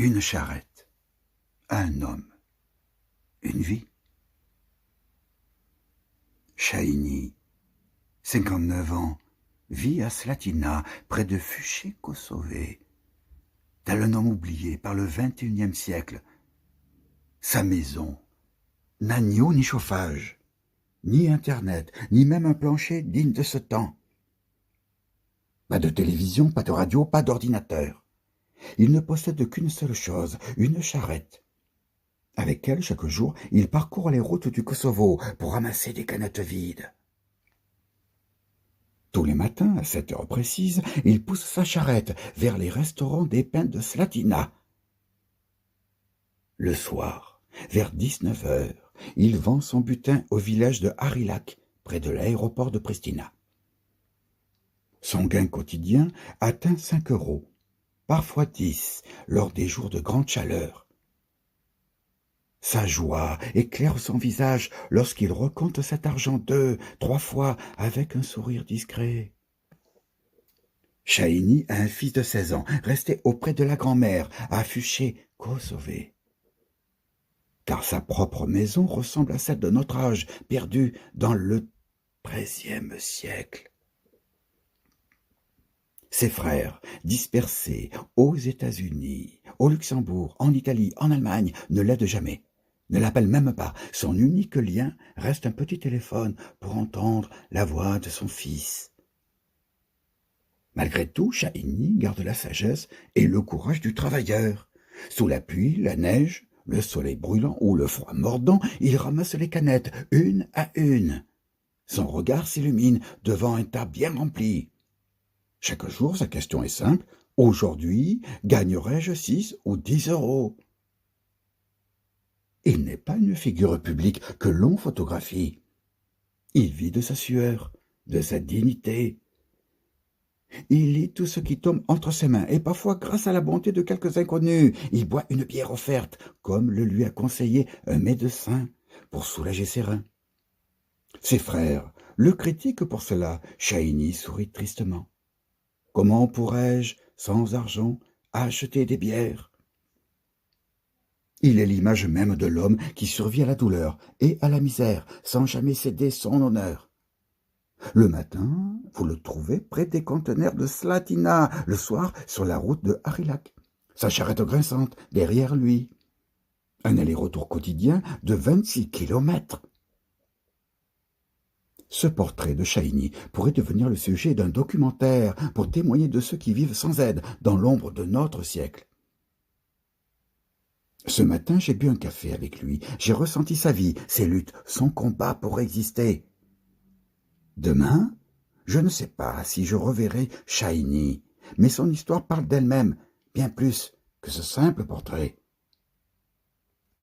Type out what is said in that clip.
Une charrette, un homme, une vie. Shaini, 59 ans, vit à Slatina, près de Fuché, Kosovo. Tel un homme oublié par le XXIe siècle. Sa maison n'a ni eau ni chauffage, ni internet, ni même un plancher digne de ce temps. Pas de télévision, pas de radio, pas d'ordinateur. Il ne possède qu'une seule chose, une charrette. Avec elle, chaque jour, il parcourt les routes du Kosovo pour ramasser des canettes vides. Tous les matins, à 7 heures précises, il pousse sa charrette vers les restaurants des pins de Slatina. Le soir, vers 19 heures, il vend son butin au village de Harilac, près de l'aéroport de Pristina. Son gain quotidien atteint 5 €, parfois 10, lors des jours de grande chaleur. Sa joie éclaire son visage lorsqu'il recompte cet argent 2, 3 fois avec un sourire discret. Shaini a un fils de 16 ans, resté auprès de la grand-mère, à Fuché, Kosovo. Car sa propre maison ressemble à celle de notre âge, perdue dans le XIIIe siècle. Ses frères, dispersés aux États-Unis, au Luxembourg, en Italie, en Allemagne, ne l'aident jamais, ne l'appellent même pas. Son unique lien reste un petit téléphone pour entendre la voix de son fils. Malgré tout, Shaini garde la sagesse et le courage du travailleur. Sous la pluie, la neige, le soleil brûlant ou le froid mordant, il ramasse les canettes, une à une. Son regard s'illumine devant un tas bien rempli. Chaque jour, sa question est simple. Aujourd'hui, gagnerai-je 6 ou 10 €? Il n'est pas une figure publique que l'on photographie. Il vit de sa sueur, de sa dignité. Il lit tout ce qui tombe entre ses mains, et parfois, grâce à la bonté de quelques inconnus, il boit une bière offerte, comme le lui a conseillé un médecin, pour soulager ses reins. Ses frères le critiquent pour cela. Shaini sourit tristement. Comment pourrais-je, sans argent, acheter des bières? Il est l'image même de l'homme qui survit à la douleur et à la misère, sans jamais céder son honneur. Le matin, vous le trouvez près des conteneurs de Slatina, le soir, sur la route de Harilac, sa charrette grinçante derrière lui. Un aller-retour quotidien de 26 kilomètres. Ce portrait de Shaini pourrait devenir le sujet d'un documentaire pour témoigner de ceux qui vivent sans aide dans l'ombre de notre siècle. Ce matin, j'ai bu un café avec lui. J'ai ressenti sa vie, ses luttes, son combat pour exister. Demain, je ne sais pas si je reverrai Shaini, mais son histoire parle d'elle-même, bien plus que ce simple portrait.